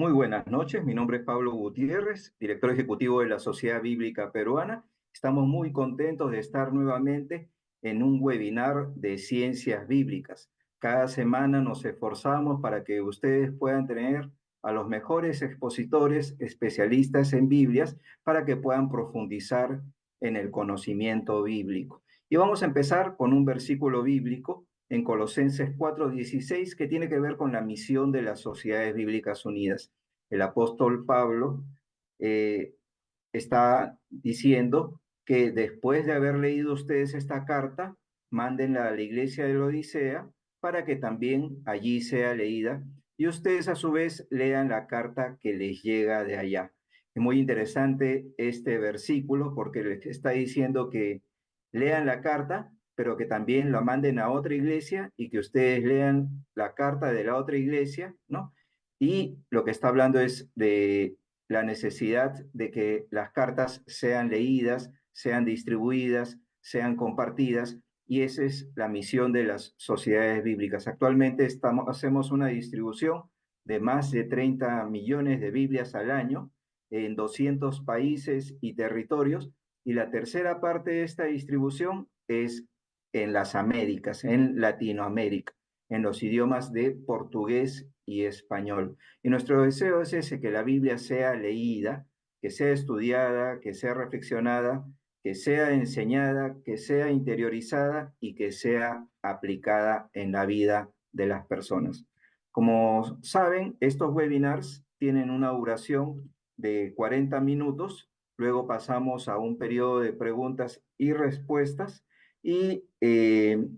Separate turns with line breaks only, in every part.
Muy buenas noches, mi nombre es Pablo Gutiérrez, director ejecutivo de la Sociedad Bíblica Peruana. Estamos muy contentos de estar nuevamente en un webinar de ciencias bíblicas. Cada semana nos esforzamos para que ustedes puedan tener a los mejores expositores, especialistas en Biblias, para que puedan profundizar en el conocimiento bíblico. Y vamos a empezar con un versículo bíblico en Colosenses 4:16, que tiene que ver con la misión de las Sociedades Bíblicas Unidas. El apóstol Pablo eh, está diciendo que después de haber leído ustedes esta carta, mándenla a la iglesia de la Odisea para que también allí sea leída y ustedes a su vez lean la carta que les llega de allá. Es muy interesante este versículo porque les está diciendo que lean la carta, pero que también la manden a otra iglesia y que ustedes lean la carta de la otra iglesia, ¿no? Y lo que está hablando es de la necesidad de que las cartas sean leídas, sean distribuidas, sean compartidas, y esa es la misión de las sociedades bíblicas. Actualmente hacemos una distribución de más de 30 millones de Biblias al año en 200 países y territorios, y la tercera parte de esta distribución es en las Américas, en Latinoamérica, en los idiomas de portugués y español. Y nuestro deseo es ese, que la Biblia sea leída, que sea estudiada, que sea reflexionada, que sea enseñada, que sea interiorizada y que sea aplicada en la vida de las personas. Como saben, estos webinars tienen una duración de 40 minutos, luego pasamos a un periodo de preguntas y respuestas y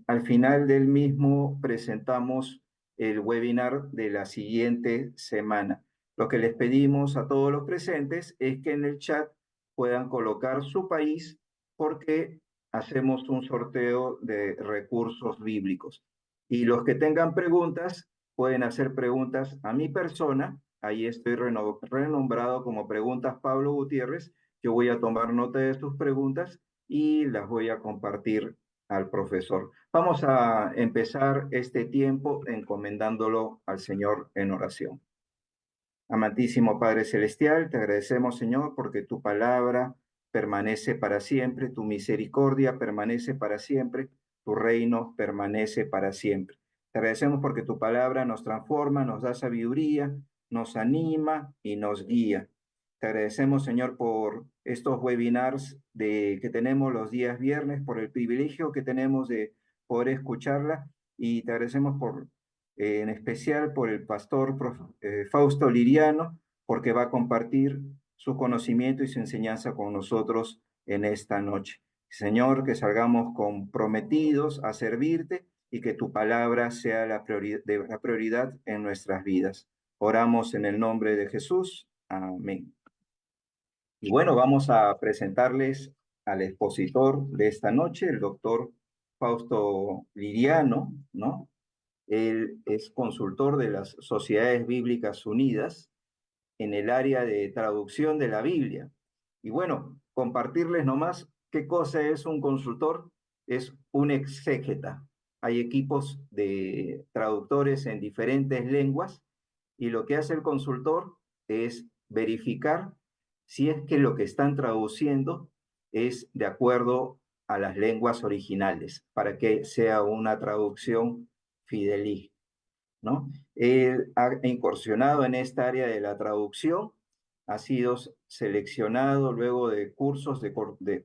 al final del mismo presentamos el webinar de la siguiente semana. Lo que les pedimos a todos los presentes es que en el chat puedan colocar su país porque hacemos un sorteo de recursos bíblicos. Y los que tengan preguntas pueden hacer preguntas a mi persona. Ahí estoy renombrado como Preguntas Pablo Gutiérrez. Yo voy a tomar nota de sus preguntas y las voy a compartir al profesor. Vamos a empezar este tiempo encomendándolo al Señor en oración. Amantísimo Padre Celestial, te agradecemos, Señor, porque tu palabra permanece para siempre, tu misericordia permanece para siempre, tu reino permanece para siempre. Te agradecemos porque tu palabra nos transforma, nos da sabiduría, nos anima y nos guía. Te agradecemos, Señor, por estos webinars que tenemos los días viernes, por el privilegio que tenemos de poder escucharla, y te agradecemos en especial por el pastor Fausto Liriano, porque va a compartir su conocimiento y su enseñanza con nosotros en esta noche. Señor, que salgamos comprometidos a servirte y que tu palabra sea la prioridad en nuestras vidas. Oramos en el nombre de Jesús. Amén. Y bueno, vamos a presentarles al expositor de esta noche, el doctor Fausto Liriano, ¿no? Él es consultor de las Sociedades Bíblicas Unidas en el área de traducción de la Biblia. Y bueno, compartirles nomás qué cosa es un consultor. Es un exégeta. Hay equipos de traductores en diferentes lenguas y lo que hace el consultor es verificar si es que lo que están traduciendo es de acuerdo a las lenguas originales, para que sea una traducción fideligna, ¿no? Él ha incursionado en esta área de la traducción, ha sido seleccionado luego de cursos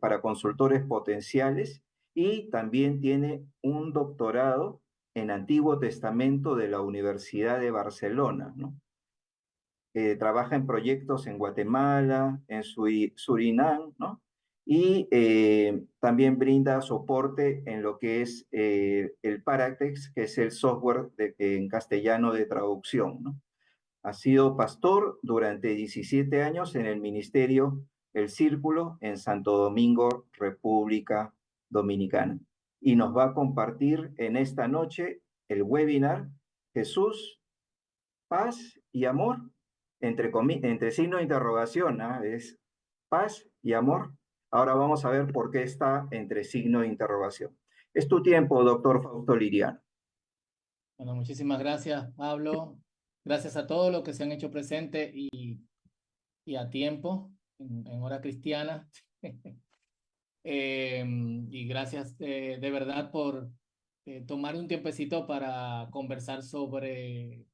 para consultores potenciales y también tiene un doctorado en Antiguo Testamento de la Universidad de Barcelona, ¿no? Trabaja en proyectos en Guatemala, en Surinam, ¿no? Y también brinda soporte en lo que es el Paratext, que es el software en castellano de traducción, ¿no? Ha sido pastor durante 17 años en el ministerio El Círculo en Santo Domingo, República Dominicana. Y nos va a compartir en esta noche el webinar Jesús, paz y amor, entre signo de interrogación, ¿ah? Es paz y amor. Ahora vamos a ver por qué está entre signo de interrogación. Es tu tiempo, doctor Fausto Liriano.
Bueno, muchísimas gracias, Pablo. Gracias a todos los que se han hecho presentes y a tiempo en hora cristiana. Y gracias de verdad por tomar un tiempecito para conversar sobre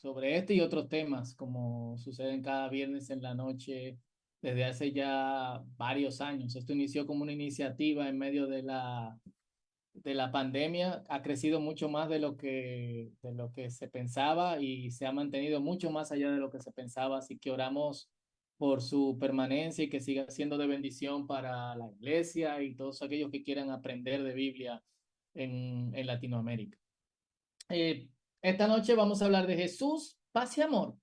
este y otros temas, como suceden cada viernes en la noche desde hace ya varios años. Esto inició como una iniciativa en medio de la pandemia, ha crecido mucho más de lo que se pensaba y se ha mantenido mucho más allá de lo que se pensaba, así que oramos por su permanencia y que siga siendo de bendición para la iglesia y todos aquellos que quieran aprender de Biblia en Latinoamérica. Eh, esta noche vamos a hablar de Jesús, paz y amor.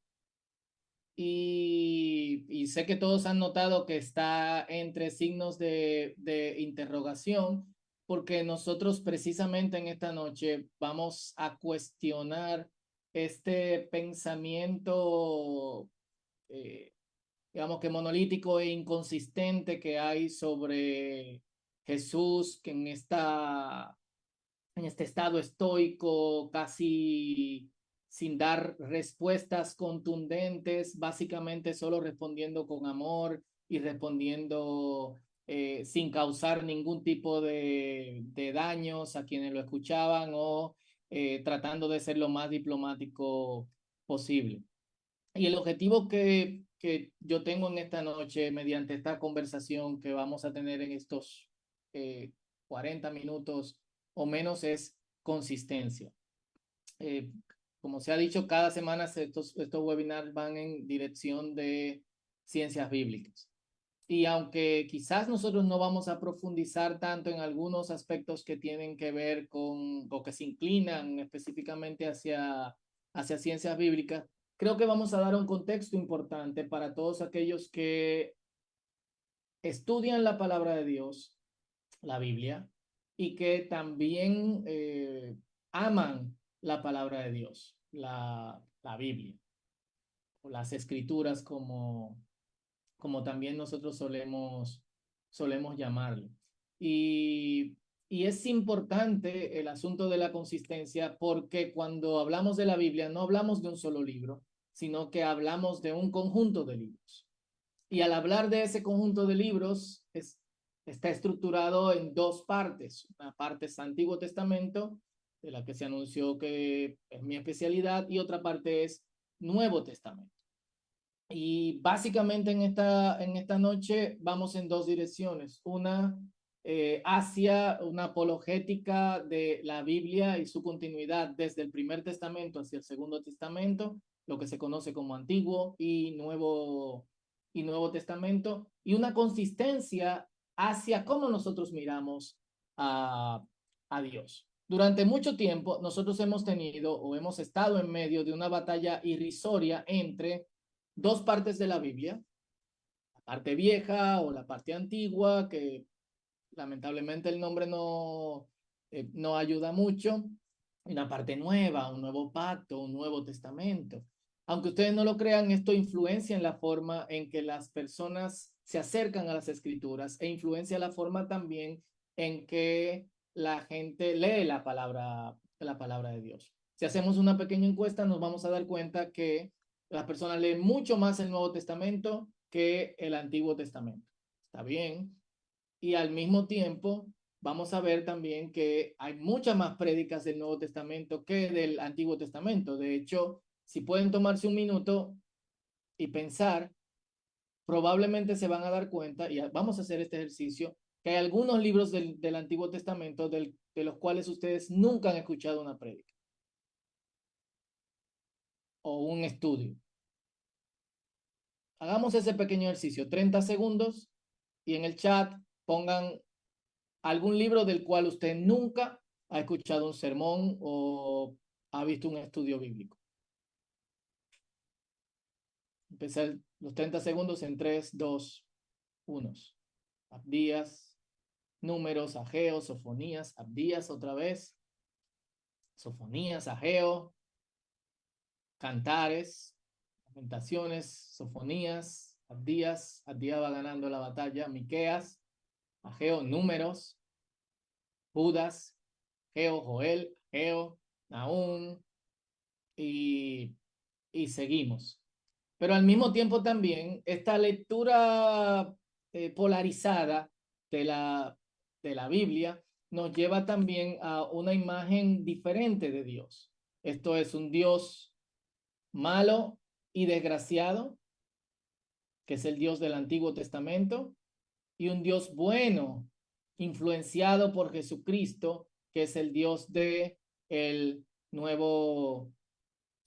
Y sé que todos han notado que está entre signos de interrogación, porque nosotros precisamente en esta noche vamos a cuestionar este pensamiento, eh, digamos que monolítico e inconsistente que hay sobre Jesús, que en este estado estoico, casi sin dar respuestas contundentes, básicamente solo respondiendo con amor y respondiendo sin causar ningún tipo de daños a quienes lo escuchaban o tratando de ser lo más diplomático posible. Y el objetivo que yo tengo en esta noche, mediante esta conversación que vamos a tener en estos 40 minutos o menos, es consistencia. Eh, Como se ha dicho, cada semana estos webinars van en dirección de ciencias bíblicas. Y aunque quizás nosotros no vamos a profundizar tanto en algunos aspectos que tienen que ver con o que se inclinan específicamente hacia ciencias bíblicas, creo que vamos a dar un contexto importante para todos aquellos que estudian la palabra de Dios, la Biblia, y que también aman la palabra de Dios, la Biblia, o las escrituras como también nosotros solemos llamarle. Y, y es importante el asunto de la consistencia porque cuando hablamos de la Biblia no hablamos de un solo libro, sino que hablamos de un conjunto de libros. Y al hablar de ese conjunto de libros, está estructurado en dos partes. Una parte es Antiguo Testamento, de la que se anunció que es mi especialidad, y otra parte es Nuevo Testamento. Y básicamente en esta noche vamos en dos direcciones. Una hacia una apologética de la Biblia y su continuidad desde el Primer Testamento hacia el Segundo Testamento, lo que se conoce como Antiguo y Nuevo Testamento, y una consistencia hacia cómo nosotros miramos a, a Dios. Durante mucho tiempo nosotros hemos tenido o hemos estado en medio de una batalla irrisoria entre dos partes de la Biblia, la parte vieja o la parte antigua, que lamentablemente el nombre no ayuda mucho, y la parte nueva, un nuevo pacto, un nuevo testamento. Aunque ustedes no lo crean, esto influencia en la forma en que las personas se acercan a las escrituras e influencia la forma también en que la gente lee la palabra de Dios. Si hacemos una pequeña encuesta, nos vamos a dar cuenta que las personas leen mucho más el Nuevo Testamento que el Antiguo Testamento. Está bien. Y al mismo tiempo, vamos a ver también que hay muchas más prédicas del Nuevo Testamento que del Antiguo Testamento. De hecho, si pueden tomarse un minuto y pensar, probablemente se van a dar cuenta, y vamos a hacer este ejercicio, que hay algunos libros del Antiguo Testamento de los cuales ustedes nunca han escuchado una prédica o un estudio. Hagamos ese pequeño ejercicio, 30 segundos, y en el chat pongan algún libro del cual usted nunca ha escuchado un sermón o ha visto un estudio bíblico. Empezar los 30 segundos en 3, 2, 1. Abdías, Números, Ageo, Sofonías, Abdías otra vez, Sofonías, Ageo, Cantares, Lamentaciones, Sofonías, Abdías va ganando la batalla, Miqueas, Ageo, Números, Judas, Ageo, Joel, Ageo, Nahum, y y seguimos. Pero al mismo tiempo también esta lectura polarizada de de la Biblia nos lleva también a una imagen diferente de Dios. Esto es un Dios malo y desgraciado, que es el Dios del Antiguo Testamento, y un Dios bueno, influenciado por Jesucristo, que es el Dios de el Nuevo,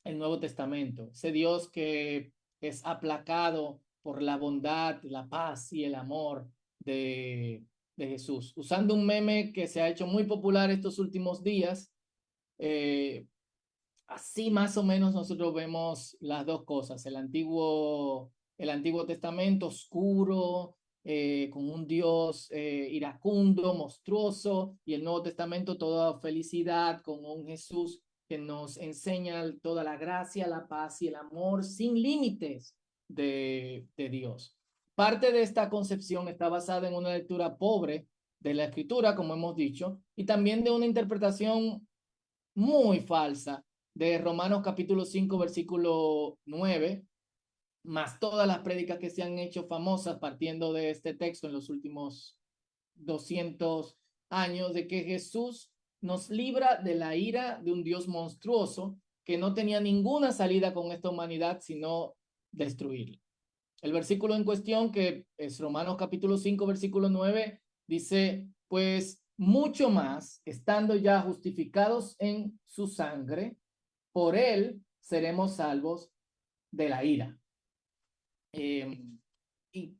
el Nuevo Testamento. Ese Dios que es aplacado por la bondad, la paz y el amor de Jesús. Usando un meme que se ha hecho muy popular estos últimos días, eh, así más o menos nosotros vemos las dos cosas, el Antiguo Testamento oscuro, con un Dios iracundo, monstruoso, y el Nuevo Testamento toda felicidad, con un Jesús que nos enseña toda la gracia, la paz y el amor sin límites de Dios. Parte de esta concepción está basada en una lectura pobre de la Escritura, como hemos dicho, y también de una interpretación muy falsa de Romanos capítulo 5 versículo 9, más todas las prédicas que se han hecho famosas partiendo de este texto en los últimos 200 años, de que Jesús nos libra de la ira de un Dios monstruoso que no tenía ninguna salida con esta humanidad sino destruirla. El versículo en cuestión, que es Romanos capítulo 5 versículo 9, dice, pues mucho más, estando ya justificados en su sangre, por él seremos salvos de la ira. Y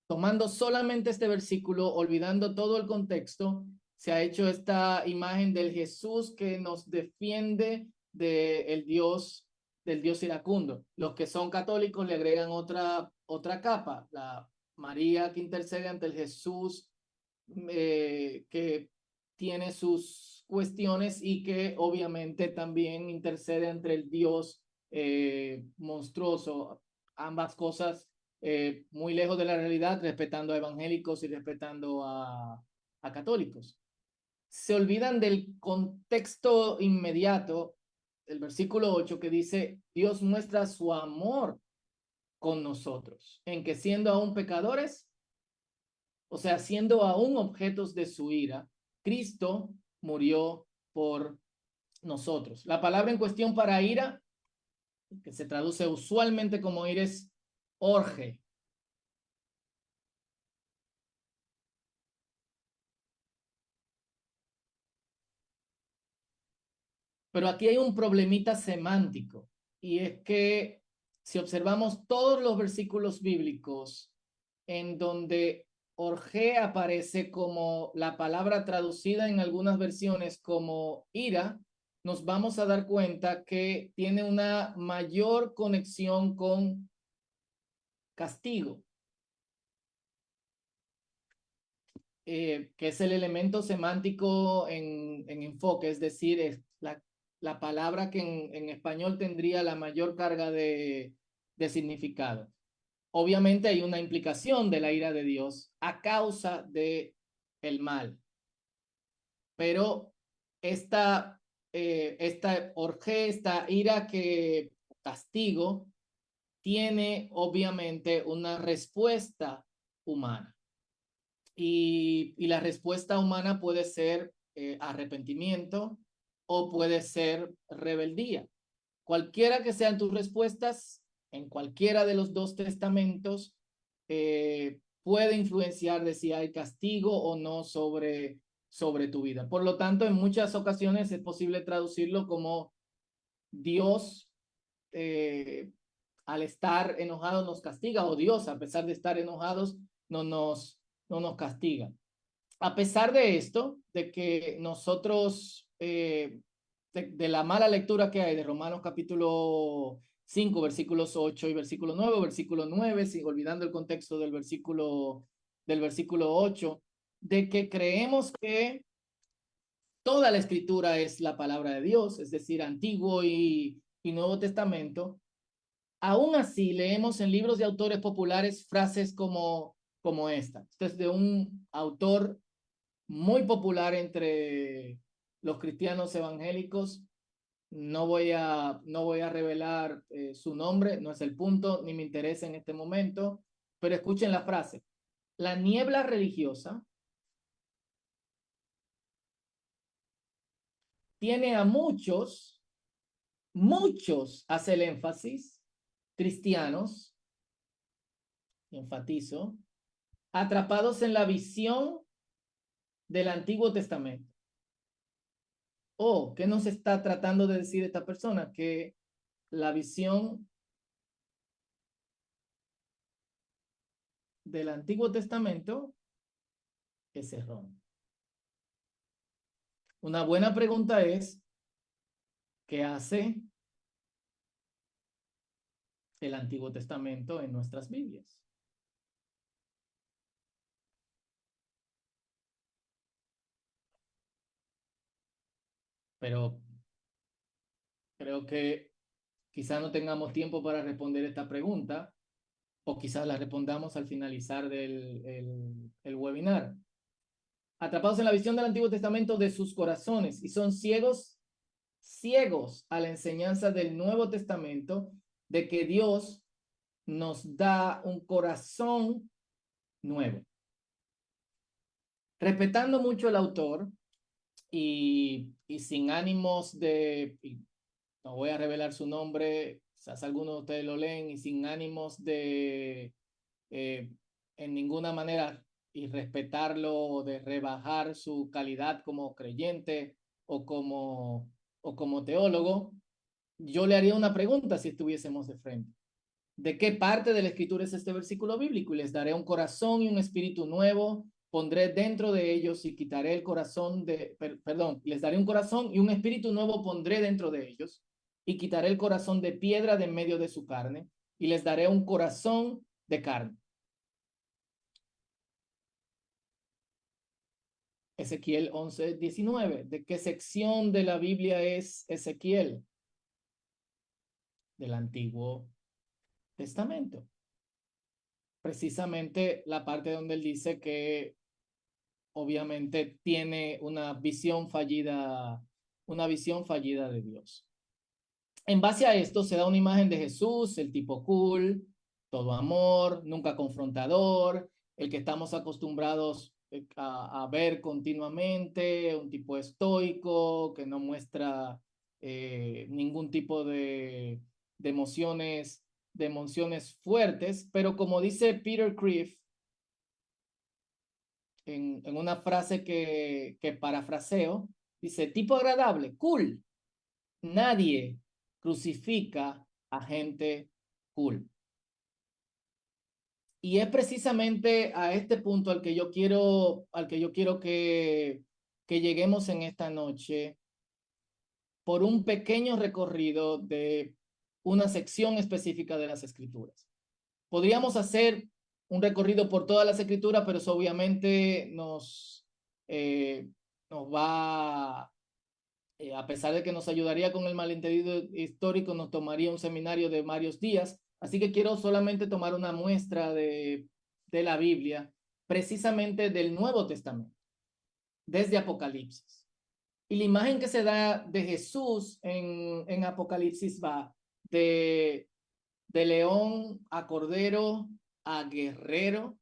tomando solamente este versículo, olvidando todo el contexto, se ha hecho esta imagen del Jesús que nos defiende del Dios iracundo. Los que son católicos le agregan otra capa, la María que intercede ante el Jesús que tiene sus cuestiones y que obviamente también intercede entre el Dios monstruoso. Ambas cosas muy lejos de la realidad, respetando a evangélicos y respetando a católicos. Se olvidan del contexto inmediato, el versículo 8 que dice, Dios muestra su amor con nosotros, en que siendo aún pecadores, o sea, siendo aún objetos de su ira, Cristo murió por nosotros. La palabra en cuestión para ira, que se traduce usualmente como ira, es orge. Pero aquí hay un problemita semántico, y es que si observamos todos los versículos bíblicos en donde orge aparece como la palabra traducida en algunas versiones como ira, nos vamos a dar cuenta que tiene una mayor conexión con castigo, que es el elemento semántico en enfoque, es decir, es la palabra que en español tendría la mayor carga de significado. Obviamente hay una implicación de la ira de Dios a causa de el mal, pero esta orge, esta ira que castigo, tiene obviamente una respuesta humana. Y la respuesta humana puede ser arrepentimiento o puede ser rebeldía. Cualquiera que sean tus respuestas, en cualquiera de los dos testamentos, puede influenciar de si hay castigo o no sobre tu vida. Por lo tanto, en muchas ocasiones es posible traducirlo como Dios, al estar enojado, nos castiga, o Dios, a pesar de estar enojados, no nos castiga. A pesar de esto, de que nosotros, de la mala lectura que hay de Romanos capítulo 5, versículos 8 y versículo 9, olvidando el contexto del versículo 8, de que creemos que toda la escritura es la palabra de Dios, es decir, Antiguo y Nuevo Testamento. Aún así, leemos en libros de autores populares frases como esta. Esto es de un autor muy popular entre los cristianos evangélicos, No voy a revelar su nombre, no es el punto, ni me interesa en este momento, pero escuchen la frase. La niebla religiosa tiene a muchos, hace el énfasis, cristianos, enfatizo, atrapados en la visión del Antiguo Testamento. ¿Qué nos está tratando de decir esta persona? Que la visión del Antiguo Testamento es errónea. Una buena pregunta es, ¿qué hace el Antiguo Testamento en nuestras Biblias? Pero creo que quizás no tengamos tiempo para responder esta pregunta, o quizás la respondamos al finalizar el webinar. Atrapados en la visión del Antiguo Testamento de sus corazones, y son ciegos a la enseñanza del Nuevo Testamento, de que Dios nos da un corazón nuevo. Respetando mucho el autor y sin ánimos no voy a revelar su nombre, quizás algunos de ustedes lo leen, y sin ánimos de en ninguna manera y respetarlo o de rebajar su calidad como creyente o como teólogo, yo le haría una pregunta si estuviésemos de frente. ¿De qué parte de la escritura es este versículo bíblico? Y les daré un corazón y un espíritu nuevo, pondré dentro de ellos y quitaré el corazón les daré un corazón y un espíritu nuevo pondré dentro de ellos y quitaré el corazón de piedra de en medio de su carne y les daré un corazón de carne. Ezequiel 11:19. ¿De qué sección de la Biblia es Ezequiel? Del Antiguo Testamento. Precisamente la parte donde él dice que obviamente tiene una visión fallida de Dios. En base a esto se da una imagen de Jesús, el tipo cool, todo amor, nunca confrontador, el que estamos acostumbrados a ver continuamente, un tipo estoico que no muestra ningún tipo de emociones fuertes, pero como dice Peter Kreeft en una frase que parafraseo, dice, tipo agradable, cool. Nadie crucifica a gente cool. Y es precisamente a este punto al que yo quiero que lleguemos en esta noche por un pequeño recorrido de una sección específica de las Escrituras. Podríamos hacer un recorrido por todas las Escrituras, pero eso obviamente nos va, a pesar de que nos ayudaría con el malentendido histórico, nos tomaría un seminario de varios días. Así que quiero solamente tomar una muestra de la Biblia, precisamente del Nuevo Testamento, desde Apocalipsis. Y la imagen que se da de Jesús en Apocalipsis va de león a cordero a guerrero,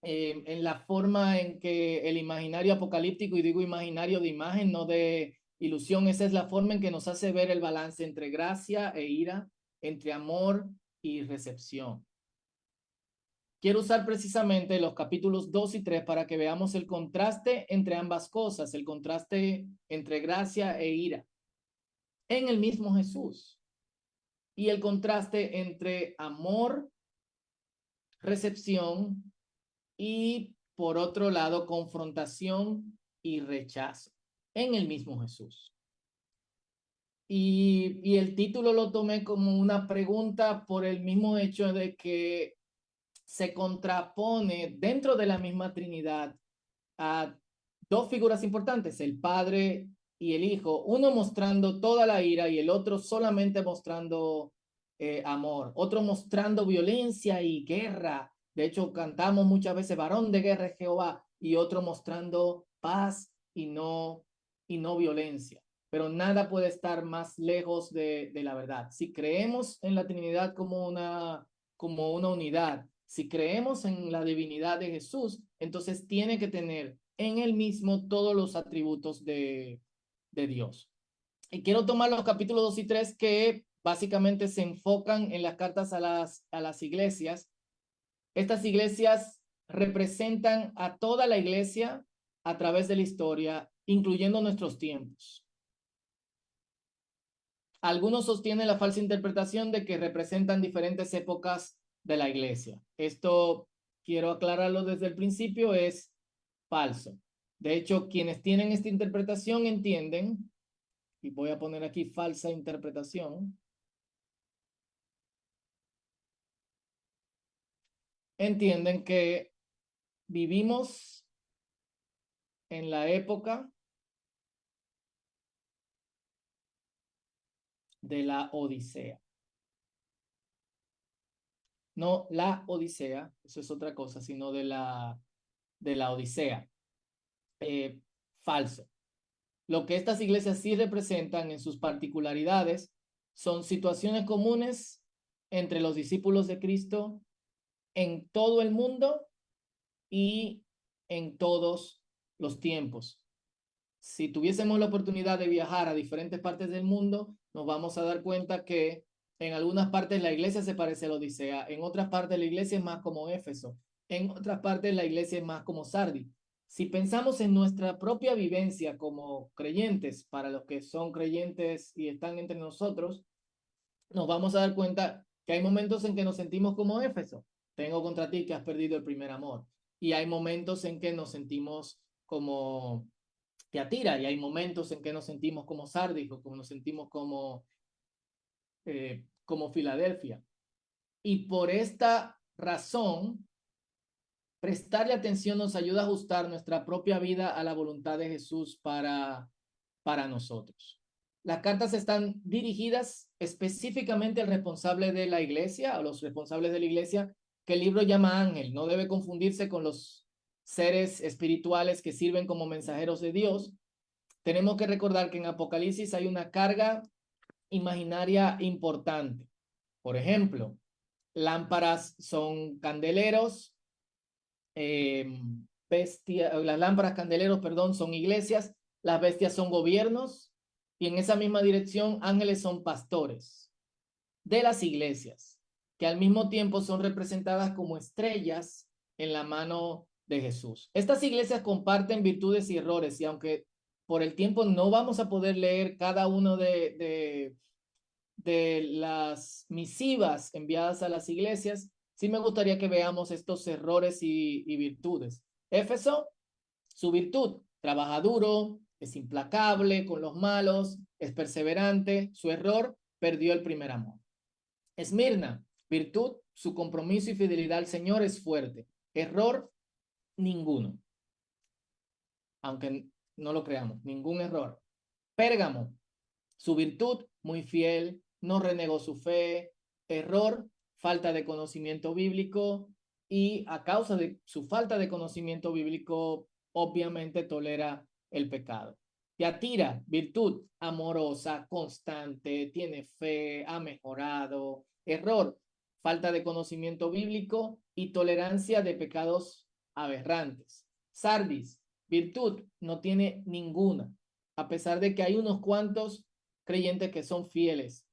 en la forma en que el imaginario apocalíptico, y digo imaginario de imagen, no de ilusión, esa es la forma en que nos hace ver el balance entre gracia e ira, entre amor y recepción. Quiero usar precisamente los capítulos 2 y 3 para que veamos el contraste entre ambas cosas, el contraste entre gracia e ira en el mismo Jesús y el contraste entre amor, recepción y, por otro lado, confrontación y rechazo en el mismo Jesús. Y el título lo tomé como una pregunta por el mismo hecho de que se contrapone dentro de la misma Trinidad a dos figuras importantes, el Padre y el Hijo, uno mostrando toda la ira y el otro solamente mostrando amor, otro mostrando violencia y guerra. De hecho, cantamos muchas veces varón de guerra es Jehová, y otro mostrando paz y no violencia. pero nada puede estar más lejos de la verdad. Si creemos en la Trinidad como una unidad, si creemos en la divinidad de Jesús, entonces tiene que tener en él mismo todos los atributos de Dios. Y quiero tomar los capítulos 2 y 3 que básicamente se enfocan en las cartas a las iglesias. Estas iglesias representan a toda la iglesia a través de la historia, incluyendo nuestros tiempos. Algunos sostienen la falsa interpretación de que representan diferentes épocas de la iglesia. Esto, quiero aclararlo desde el principio, es falso. De hecho, quienes tienen esta interpretación entienden, y voy a poner aquí falsa interpretación, entienden que vivimos en la época de la Odisea. No la Odisea, eso es otra cosa, sino de la Odisea. Falso. Lo que estas iglesias sí representan en sus particularidades son situaciones comunes entre los discípulos de Cristo en todo el mundo y en todos los tiempos. Si tuviésemos la oportunidad de viajar a diferentes partes del mundo, nos vamos a dar cuenta que en algunas partes la iglesia se parece a la Odisea, en otras partes la iglesia es más como Éfeso, en otras partes la iglesia es más como Sardis. Si pensamos en nuestra propia vivencia como creyentes, para los que son creyentes y están entre nosotros, nos vamos a dar cuenta que hay momentos en que nos sentimos como Éfeso. Tengo contra ti que has perdido el primer amor. Y hay momentos en que nos sentimos como Tiatira, y hay momentos en que nos sentimos como Sardis o como nos sentimos como Filadelfia. Y por esta razón, prestarle atención nos ayuda a ajustar nuestra propia vida a la voluntad de Jesús para nosotros. Las cartas están dirigidas específicamente al responsable de la iglesia, a los responsables de la iglesia, que el libro llama ángel. No debe confundirse con los seres espirituales que sirven como mensajeros de Dios. Tenemos que recordar que en Apocalipsis hay una carga imaginaria importante. Por ejemplo, lámparas son candeleros, las lámparas candeleros, perdón, son iglesias, las bestias son gobiernos, y en esa misma dirección ángeles son pastores de las iglesias, que al mismo tiempo son representadas como estrellas en la mano de Jesús. Estas iglesias comparten virtudes y errores, y aunque por el tiempo no vamos a poder leer cada uno de las misivas enviadas a las iglesias, sí me gustaría que veamos estos errores y virtudes. Éfeso, su virtud: trabaja duro, es implacable con los malos, es perseverante. Su error: perdió el primer amor. Esmirna, virtud: su compromiso y fidelidad al Señor es fuerte. Error: ninguno. Aunque no lo creamos, ningún error. Pérgamo, su virtud: muy fiel, no renegó su fe. Error: falta de conocimiento bíblico, y a causa de su falta de conocimiento bíblico, obviamente tolera el pecado. Tiatira, virtud: amorosa, constante, tiene fe, ha mejorado. Error: falta de conocimiento bíblico y tolerancia de pecados aberrantes. Sardis, virtud: no tiene ninguna, a pesar de que hay unos cuantos creyentes que son fieles.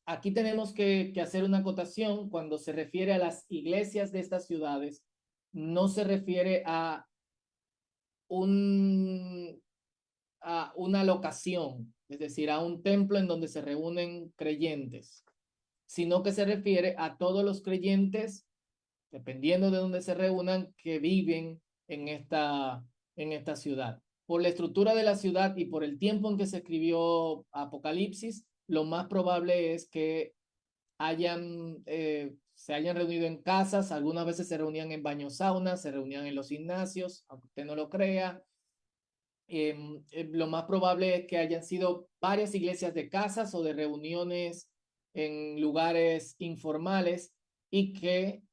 Aquí tenemos que hacer una acotación. Cuando se refiere a las iglesias de estas ciudades, no se refiere a una locación, es decir, a un templo en donde se reúnen creyentes, sino que se refiere a todos los creyentes, dependiendo de donde se reúnan, que viven en esta ciudad. Por la estructura de la ciudad y por el tiempo en que se escribió Apocalipsis, lo más probable es que se hayan reunido en casas. Algunas veces se reunían en baños saunas, se reunían en los gimnasios, aunque usted no lo crea. Lo más probable es que hayan sido varias iglesias de casas o de reuniones en lugares informales, y que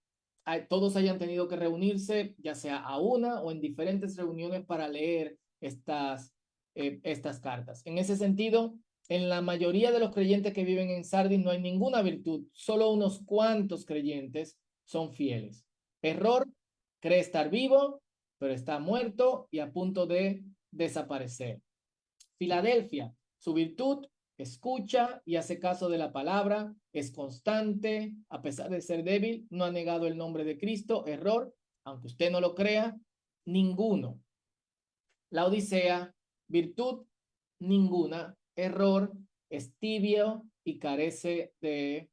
todos hayan tenido que reunirse, ya sea a una o en diferentes reuniones, para leer estas estas cartas. En ese sentido, en la mayoría de los creyentes que viven en Sardis no hay ninguna virtud, solo unos cuantos creyentes son fieles. Error, cree estar vivo, pero está muerto y a punto de desaparecer. Filadelfia, su virtud, escucha y hace caso de la palabra, es constante, a pesar de ser débil, no ha negado el nombre de Cristo. Error, aunque usted no lo crea, ninguno. La Odisea, virtud, ninguna. Error, es tibio y carece de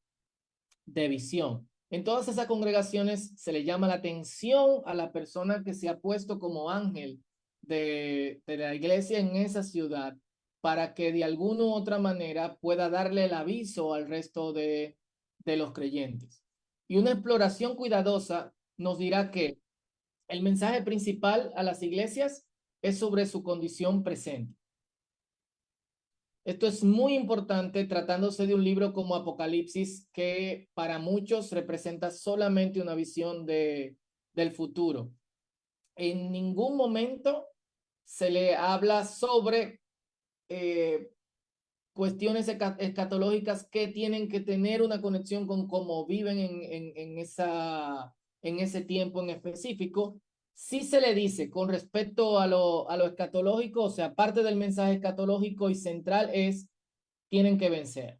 visión. En todas esas congregaciones se le llama la atención a la persona que se ha puesto como ángel de la iglesia en esa ciudad para que de alguna u otra manera pueda darle el aviso al resto de los creyentes. Y una exploración cuidadosa nos dirá que el mensaje principal a las iglesias es sobre su condición presente. Esto es muy importante tratándose de un libro como Apocalipsis, que para muchos representa solamente una visión del futuro. En ningún momento se le habla sobre cuestiones escatológicas que tienen que tener una conexión con cómo viven en ese tiempo en específico. Sí se le dice con respecto a lo escatológico, o sea, parte del mensaje escatológico y central es, tienen que vencer,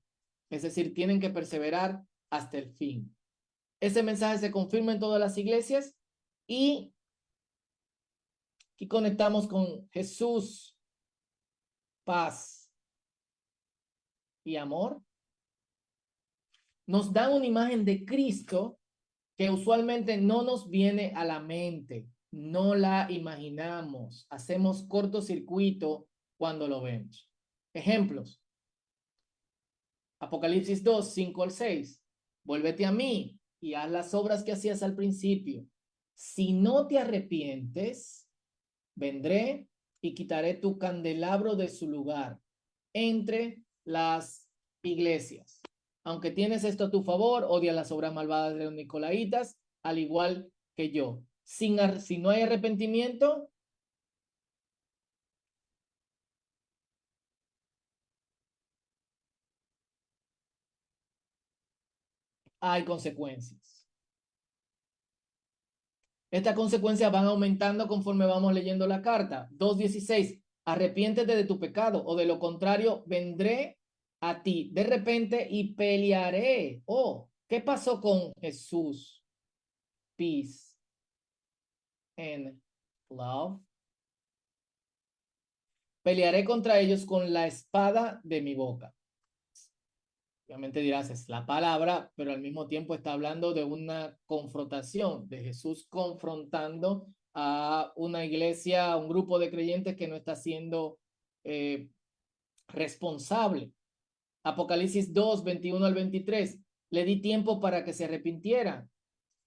es decir, tienen que perseverar hasta el fin. Ese mensaje se confirma en todas las iglesias y aquí conectamos con Jesús, paz y amor. Nos dan una imagen de Cristo que usualmente no nos viene a la mente, no la imaginamos, hacemos cortocircuito cuando lo vemos. Ejemplos. Apocalipsis 2, 5 al 6. Vuélvete a mí y haz las obras que hacías al principio. Si no te arrepientes, vendré y quitaré tu candelabro de su lugar entre las iglesias. Aunque tienes esto a tu favor, odia las obras malvadas de los nicolaitas, al igual que yo. Si no hay arrepentimiento, hay consecuencias. Estas consecuencias van aumentando conforme vamos leyendo la carta. 2:16, arrepiéntete de tu pecado, o de lo contrario, vendré a ti de repente y pelearé. Oh, ¿qué pasó con Jesús? Peace and love. Pelearé contra ellos con la espada de mi boca. Obviamente dirás, es la palabra, pero al mismo tiempo está hablando de una confrontación, de Jesús confrontando a una iglesia, a un grupo de creyentes que no está siendo responsable. Apocalipsis 2, 21 al 23. Le di tiempo para que se arrepintiera.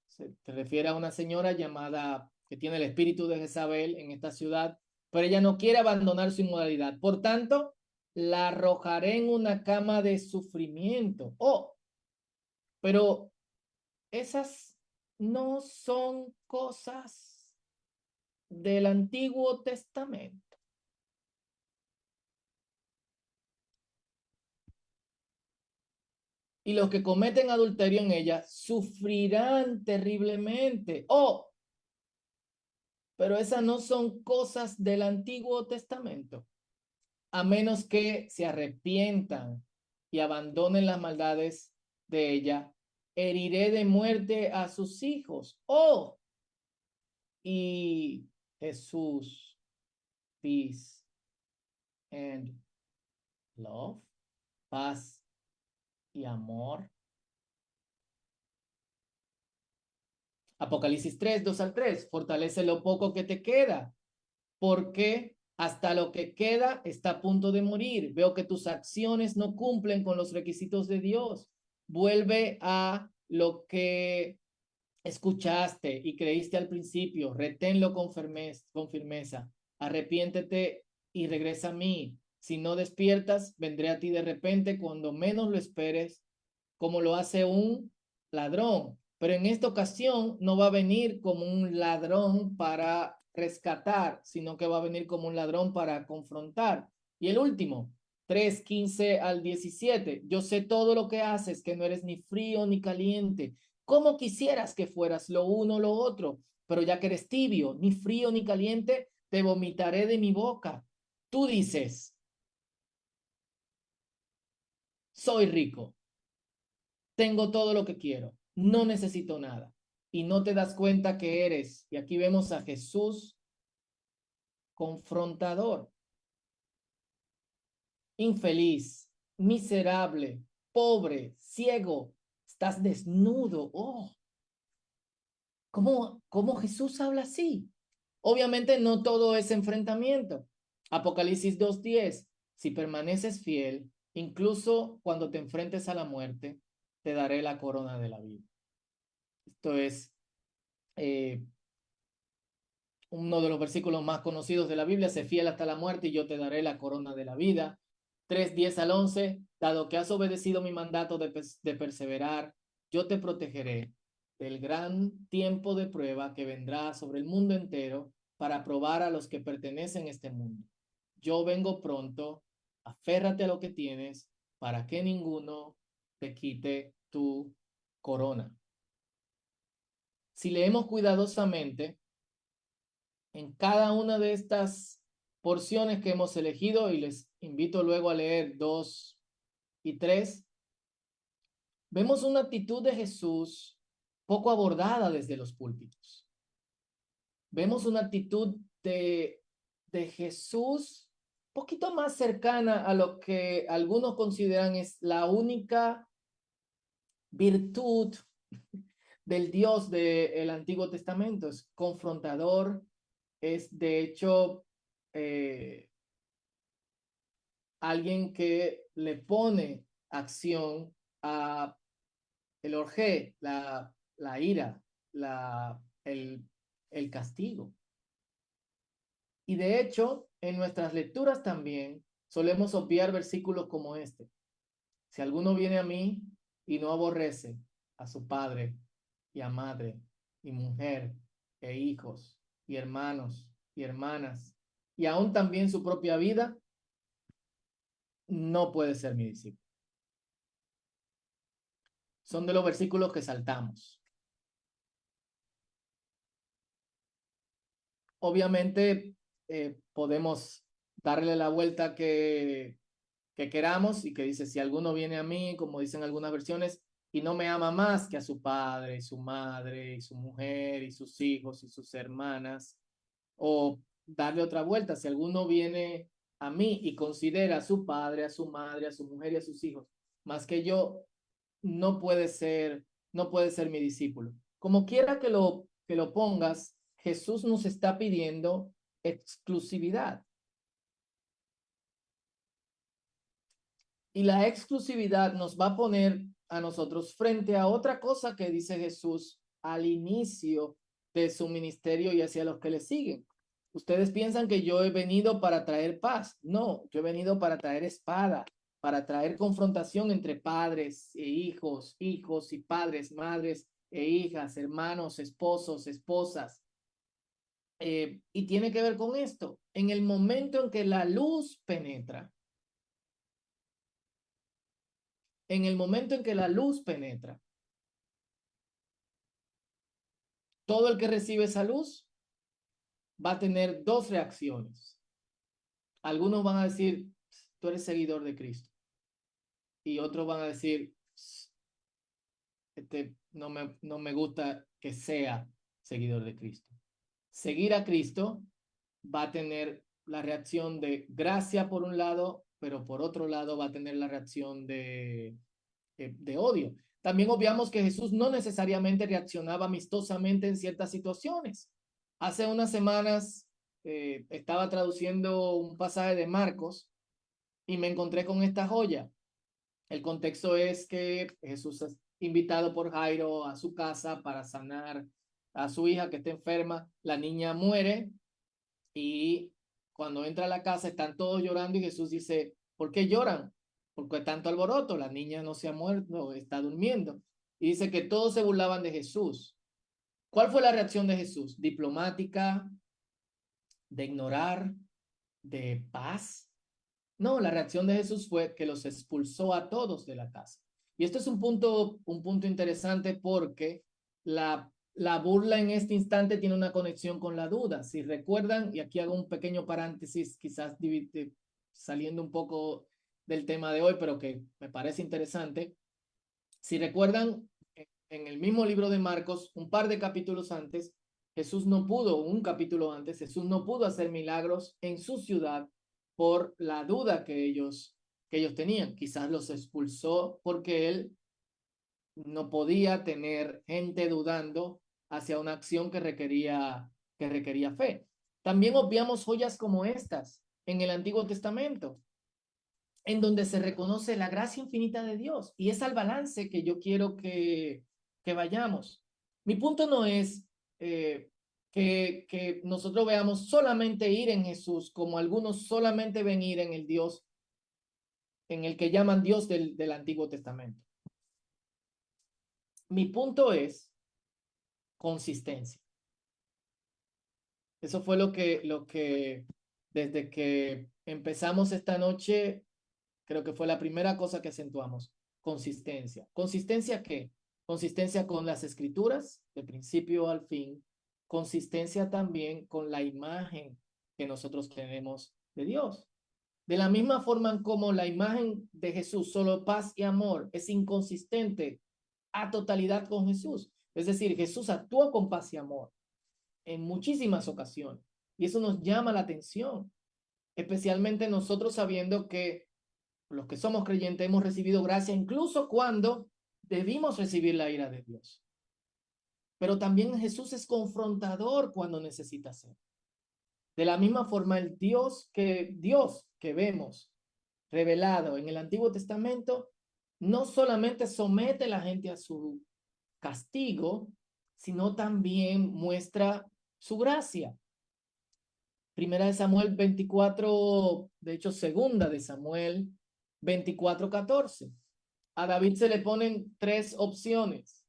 Se refiere a una señora llamada, que tiene el espíritu de Jezabel en esta ciudad, pero ella no quiere abandonar su inmoralidad. Por tanto, la arrojaré en una cama de sufrimiento. Oh, pero esas no son cosas del Antiguo Testamento. Y los que cometen adulterio en ella sufrirán terriblemente. Oh, pero esas no son cosas del Antiguo Testamento. A menos que se arrepientan y abandonen las maldades de ella, heriré de muerte a sus hijos. Oh, y Jesús, peace and love, paz y amor. Apocalipsis 3, 2 al 3, fortalece lo poco que te queda, porque hasta lo que queda está a punto de morir. Veo que tus acciones no cumplen con los requisitos de Dios. Vuelve a lo que escuchaste y creíste al principio. Reténlo con firmeza. Arrepiéntete y regresa a mí. Si no despiertas, vendré a ti de repente cuando menos lo esperes, como lo hace un ladrón. Pero en esta ocasión no va a venir como un ladrón para rescatar, sino que va a venir como un ladrón para confrontar. Y el último, 3:15 al 17. Yo sé todo lo que haces, que no eres ni frío ni caliente. ¿Cómo quisieras que fueras lo uno o lo otro? Pero ya que eres tibio, ni frío ni caliente, te vomitaré de mi boca. Tú dices, soy rico, tengo todo lo que quiero, no necesito nada. Y no te das cuenta que eres, y aquí vemos a Jesús confrontador, infeliz, miserable, pobre, ciego, estás desnudo. Oh, ¿cómo Jesús habla así? Obviamente no todo es enfrentamiento. Apocalipsis 2:10, si permaneces fiel, incluso cuando te enfrentes a la muerte, te daré la corona de la vida. Esto es uno de los versículos más conocidos de la Biblia: sé fiel hasta la muerte y yo te daré la corona de la vida. 3:10 al 11, dado que has obedecido mi mandato de perseverar, yo te protegeré del gran tiempo de prueba que vendrá sobre el mundo entero para probar a los que pertenecen a este mundo. Yo vengo pronto, aférrate a lo que tienes para que ninguno te quite tu corona. Si leemos cuidadosamente en cada una de estas porciones que hemos elegido, y les invito luego a leer 2 y 3, vemos una actitud de Jesús poco abordada desde los púlpitos. Vemos una actitud de Jesús un poquito más cercana a lo que algunos consideran es la única virtud del Dios del Antiguo Testamento. Es confrontador, es de hecho alguien que le pone acción a el orgé, la ira, el castigo. Y de hecho, en nuestras lecturas también solemos obviar versículos como este. Si alguno viene a mí y no aborrece a su padre y a madre y mujer e hijos y hermanos y hermanas y aún también su propia vida, no puede ser mi discípulo. Son de los versículos que saltamos. Obviamente podemos darle la vuelta que queramos, y que dice: si alguno viene a mí, como dicen algunas versiones, y no me ama más que a su padre, y su madre, y su mujer, y sus hijos, y sus hermanas. O darle otra vuelta: si alguno viene a mí y considera a su padre, a su madre, a su mujer y a sus hijos más que yo, no puede ser mi discípulo. Como quiera que lo pongas, Jesús nos está pidiendo exclusividad. Y la exclusividad nos va a poner a nosotros frente a otra cosa que dice Jesús al inicio de su ministerio y hacia los que le siguen. Ustedes piensan que yo he venido para traer paz. No, yo he venido para traer espada, para traer confrontación entre padres e hijos, hijos y padres, madres e hijas, hermanos, esposos, esposas. Y tiene que ver con esto. En el momento en que la luz penetra, todo el que recibe esa luz va a tener dos reacciones. Algunos van a decir: tú eres seguidor de Cristo. Y otros van a decir: no me gusta que sea seguidor de Cristo. Seguir a Cristo va a tener la reacción de gracia por un lado, pero por otro lado va a tener la reacción de odio. También obviamos que Jesús no necesariamente reaccionaba amistosamente en ciertas situaciones. Hace unas semanas estaba traduciendo un pasaje de Marcos y me encontré con esta joya. El contexto es que Jesús es invitado por Jairo a su casa para sanar a su hija que está enferma. La niña muere y cuando entra a la casa están todos llorando y Jesús dice: ¿por qué lloran? ¿Por qué tanto alboroto? La niña no se ha muerto, está durmiendo. Y dice que todos se burlaban de Jesús. ¿Cuál fue la reacción de Jesús? Diplomática, de ignorar, de paz. No, la reacción de Jesús fue que los expulsó a todos de la casa. Y esto es un punto interesante porque la burla en este instante tiene una conexión con la duda. Si recuerdan, y aquí hago un pequeño paréntesis, quizás saliendo un poco del tema de hoy, pero que me parece interesante. Si recuerdan, en el mismo libro de Marcos, un par de capítulos antes, un capítulo antes, Jesús no pudo hacer milagros en su ciudad por la duda que ellos tenían. Quizás los expulsó porque él no podía tener gente dudando hacia una acción que requería fe. También obviamos joyas como estas en el Antiguo Testamento, en donde se reconoce la gracia infinita de Dios. Y es al balance que yo quiero que vayamos. Mi punto no es que nosotros veamos solamente ir en Jesús, como algunos solamente ven ir en el Dios, en el que llaman Dios del Antiguo Testamento. Mi punto es consistencia. Eso fue lo que desde que empezamos esta noche, creo que fue la primera cosa que acentuamos. Consistencia. ¿Consistencia qué? Consistencia con las escrituras, de principio al fin. Consistencia también con la imagen que nosotros tenemos de Dios. De la misma forma como la imagen de Jesús, solo paz y amor, es inconsistente a totalidad con Jesús. Es decir, Jesús actuó con paz y amor en muchísimas ocasiones. Y eso nos llama la atención, especialmente nosotros sabiendo que los que somos creyentes hemos recibido gracia incluso cuando debimos recibir la ira de Dios. Pero también Jesús es confrontador cuando necesita ser. De la misma forma, Dios que vemos revelado en el Antiguo Testamento no solamente somete a la gente a su castigo, sino también muestra su gracia. Primera de Samuel 24, de hecho, segunda de Samuel 24:14. A David se le ponen tres opciones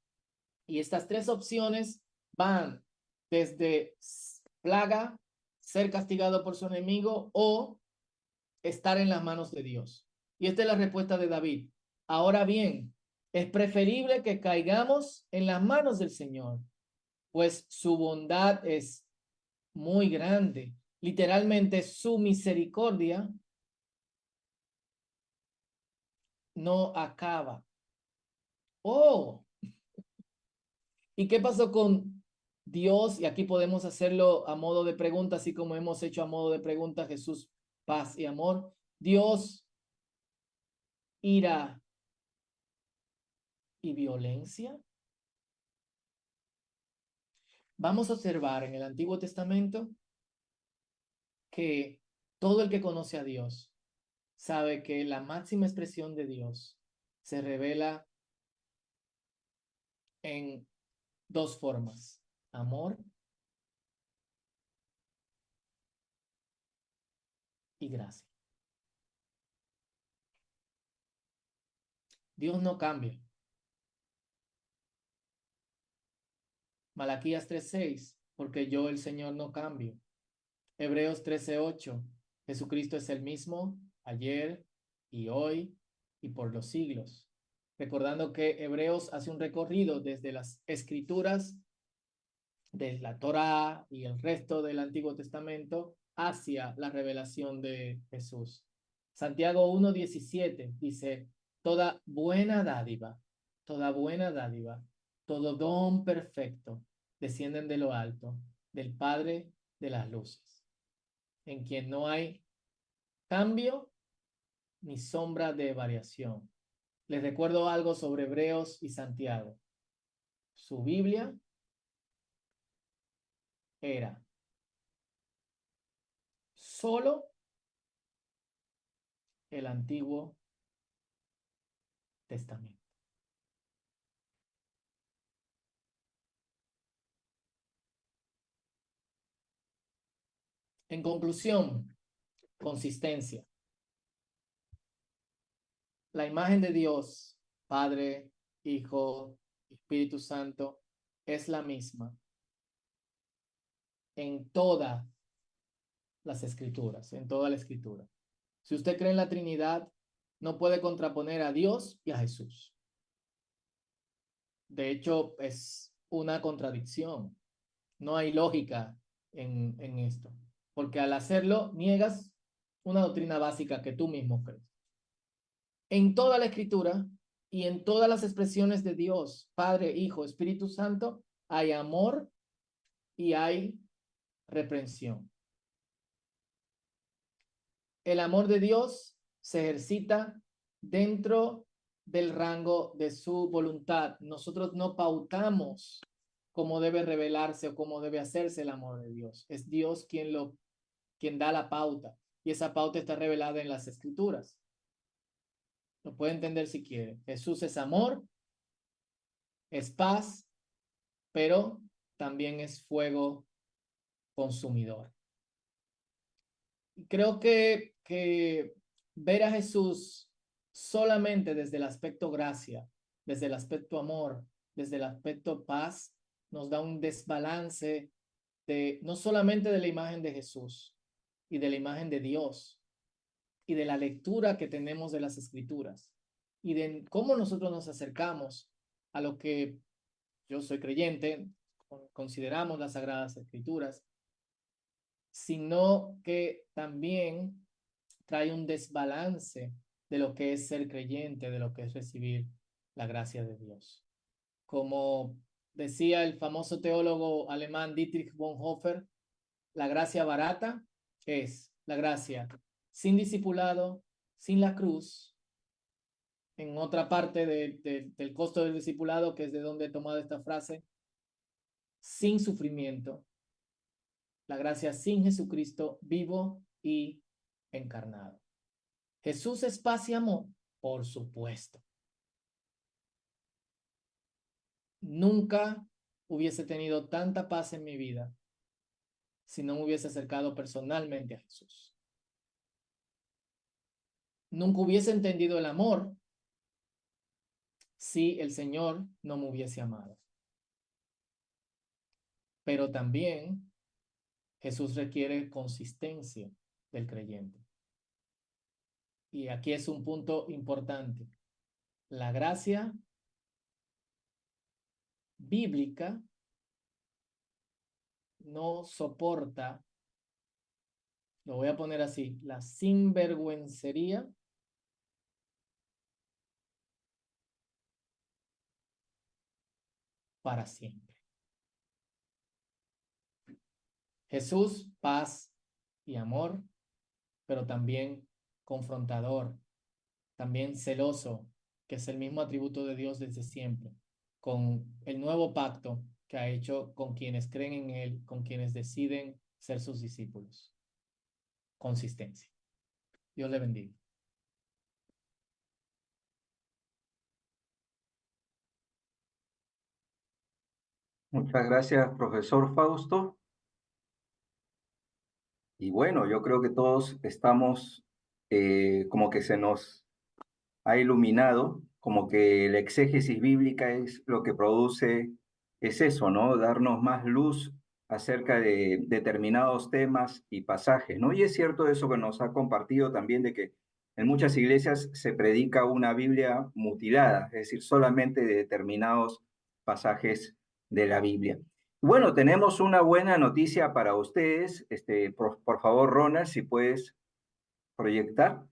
y estas tres opciones van desde plaga, ser castigado por su enemigo o estar en las manos de Dios. Y esta es la respuesta de David. Ahora bien, es preferible que caigamos en las manos del Señor, pues su bondad es muy grande. Literalmente, su misericordia no acaba. Oh, ¿y qué pasó con Dios? Y aquí podemos hacerlo a modo de pregunta, así como hemos hecho a modo de pregunta Jesús, paz y amor. Dios, ira y violencia. Vamos a observar en el Antiguo Testamento que todo el que conoce a Dios sabe que la máxima expresión de Dios se revela en dos formas: amor y gracia. Dios no cambia. Malaquías 3:6, porque yo el Señor no cambio. Hebreos 13:8, Jesucristo es el mismo ayer y hoy y por los siglos. Recordando que Hebreos hace un recorrido desde las escrituras de la Torá y el resto del Antiguo Testamento hacia la revelación de Jesús. Santiago 1:17 dice, toda buena dádiva, todo don perfecto descienden de lo alto, del Padre de las luces, en quien no hay cambio ni sombra de variación. Les recuerdo algo sobre Hebreos y Santiago. Su Biblia era solo el Antiguo Testamento. En conclusión, consistencia. La imagen de Dios, Padre, Hijo, Espíritu Santo, es la misma en toda las escrituras, en toda la escritura. Si usted cree en la Trinidad, no puede contraponer a Dios y a Jesús. De hecho, es una contradicción. No hay lógica en esto, porque al hacerlo niegas una doctrina básica que tú mismo crees. En toda la escritura y en todas las expresiones de Dios, Padre, Hijo, Espíritu Santo, hay amor y hay reprensión. El amor de Dios se ejercita dentro del rango de su voluntad. Nosotros no pautamos cómo debe revelarse o cómo debe hacerse el amor de Dios. Es Dios quien da la pauta, y esa pauta está revelada en las escrituras. Lo puede entender si quiere. Jesús es amor, es paz, pero también es fuego consumidor. Creo que ver a Jesús solamente desde el aspecto gracia, desde el aspecto amor, desde el aspecto paz, nos da un desbalance de no solamente de la imagen de Jesús y de la imagen de Dios y de la lectura que tenemos de las escrituras y de cómo nosotros nos acercamos a lo que yo soy creyente, consideramos las sagradas escrituras, sino que también trae un desbalance de lo que es ser creyente, de lo que es recibir la gracia de Dios. Como decía el famoso teólogo alemán Dietrich Bonhoeffer, la gracia barata es la gracia sin discipulado, sin la cruz. En otra parte del costo del discipulado, que es de donde he tomado esta frase, sin sufrimiento, la gracia sin Jesucristo vivo y encarnado. Jesús es paz y amor, por supuesto. Nunca hubiese tenido tanta paz en mi vida si no me hubiese acercado personalmente a Jesús. Nunca hubiese entendido el amor si el Señor no me hubiese amado. Pero también Jesús requiere consistencia del creyente. Y aquí es un punto importante. La gracia bíblica no soporta, lo voy a poner así, la sinvergüencería para siempre. Jesús, paz y amor, pero también confrontador, también celoso, que es el mismo atributo de Dios desde siempre, con el nuevo pacto que ha hecho con quienes creen en Él, con quienes deciden ser sus discípulos. Consistencia. Dios le bendiga.
Muchas gracias, profesor Fausto. Y bueno, yo creo que todos estamos como que se nos ha iluminado, como que la exégesis bíblica es lo que produce, es eso, ¿no? Darnos más luz acerca de determinados temas y pasajes, ¿no? Y es cierto eso que nos ha compartido también de que en muchas iglesias se predica una Biblia mutilada, es decir, solamente de determinados pasajes de la Biblia. Bueno, tenemos una buena noticia para ustedes. Por favor, Ronald, si puedes proyectar.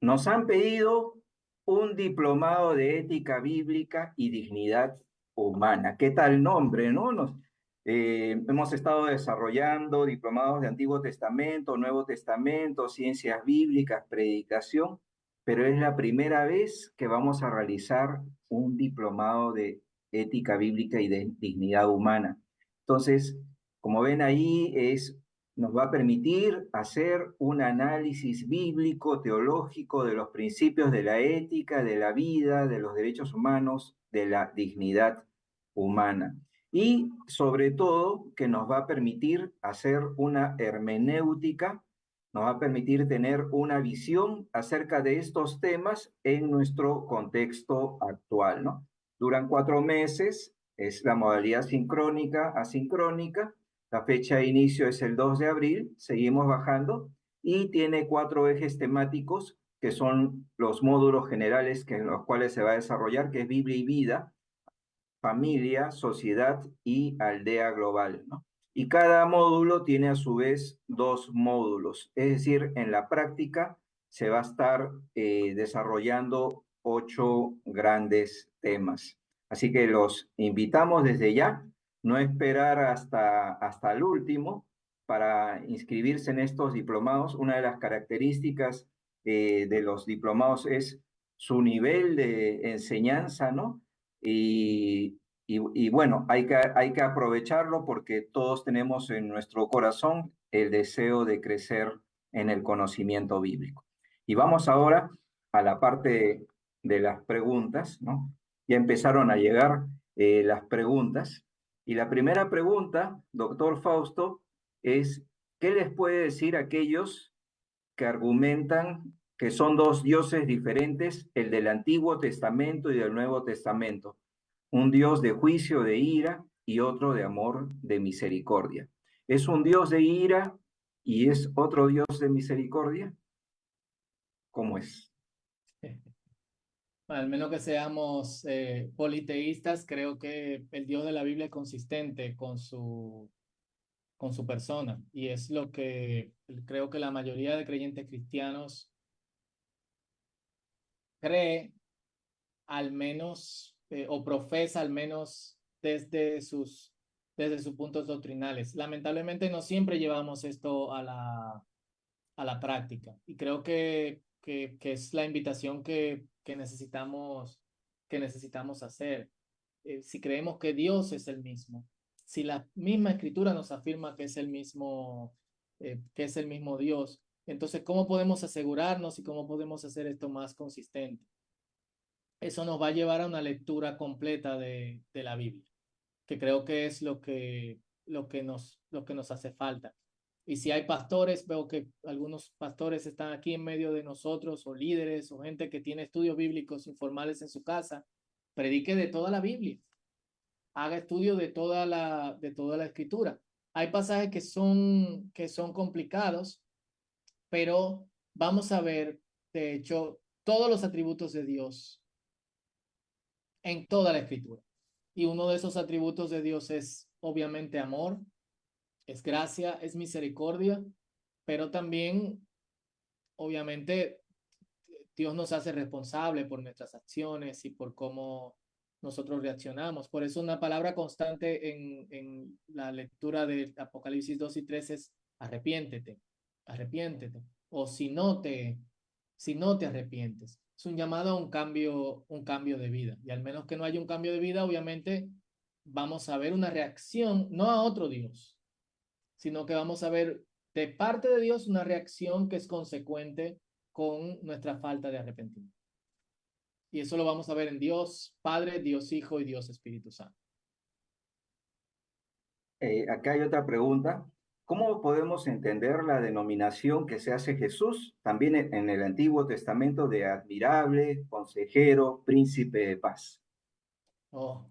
Nos han pedido un diplomado de ética bíblica y dignidad humana. ¿Qué tal nombre, no? Hemos estado desarrollando diplomados de Antiguo Testamento, Nuevo Testamento, ciencias bíblicas, predicación, pero es la primera vez que vamos a realizar un diplomado de ética bíblica y de dignidad humana. Entonces, como ven ahí, nos va a permitir hacer un análisis bíblico, teológico de los principios de la ética, de la vida, de los derechos humanos, de la dignidad humana. Y sobre todo que nos va a permitir hacer una hermenéutica, nos va a permitir tener una visión acerca de estos temas en nuestro contexto actual, ¿no? Duran 4 meses, es la modalidad sincrónica, asincrónica, La fecha de inicio es el 2 de abril, seguimos bajando y tiene 4 ejes temáticos que son los módulos generales en los cuales se va a desarrollar, que es Biblia y vida, familia, sociedad y aldea global, ¿no? Y cada módulo tiene a su vez 2 módulos, es decir, en la práctica se va a estar desarrollando 8 grandes temas. Así que los invitamos desde ya, no esperar hasta el último para inscribirse en estos diplomados. Una de las características de los diplomados es su nivel de enseñanza, ¿no? Y bueno, hay que aprovecharlo porque todos tenemos en nuestro corazón el deseo de crecer en el conocimiento bíblico. Y vamos ahora a la parte de las preguntas, ¿no? Ya empezaron a llegar las preguntas. Y la primera pregunta, doctor Fausto, es, ¿qué les puede decir a aquellos que argumentan que son 2 dioses diferentes, el del Antiguo Testamento y del Nuevo Testamento? Un Dios de juicio, de ira, y otro de amor, de misericordia. ¿Es un Dios de ira y es otro Dios de misericordia? ¿Cómo es?
Al menos que seamos politeístas, creo que el Dios de la Biblia es consistente con su persona y es lo que creo que la mayoría de creyentes cristianos cree, al menos, o profesa al menos desde sus puntos doctrinales. Lamentablemente no siempre llevamos esto a la práctica y creo que es la invitación que necesitamos hacer. Si creemos que Dios es el mismo, si la misma escritura nos afirma que es el mismo Dios, entonces, ¿cómo podemos asegurarnos y cómo podemos hacer esto más consistente? Eso nos va a llevar a una lectura completa de la Biblia, que creo que es lo que nos hace falta. Y si hay pastores, veo que algunos pastores están aquí en medio de nosotros, o líderes, o gente que tiene estudios bíblicos informales en su casa, predique de toda la Biblia, haga estudio de toda la escritura. Hay pasajes que son complicados, pero vamos a ver, de hecho, todos los atributos de Dios en toda la escritura. Y uno de esos atributos de Dios es obviamente amor, es gracia, es misericordia, pero también, obviamente, Dios nos hace responsable por nuestras acciones y por cómo nosotros reaccionamos. Por eso una palabra constante en la lectura de Apocalipsis 2 y 3 es arrepiéntete, arrepiéntete. O si no te arrepientes. Es un llamado a un cambio de vida. Y al menos que no haya un cambio de vida, obviamente vamos a ver una reacción, no a otro Dios, sino que vamos a ver de parte de Dios una reacción que es consecuente con nuestra falta de arrepentimiento. Y eso lo vamos a ver en Dios Padre, Dios Hijo y Dios Espíritu Santo.
Acá hay otra pregunta. ¿Cómo podemos entender la denominación que se hace Jesús también en el Antiguo Testamento de admirable, consejero, príncipe de paz?
Oh.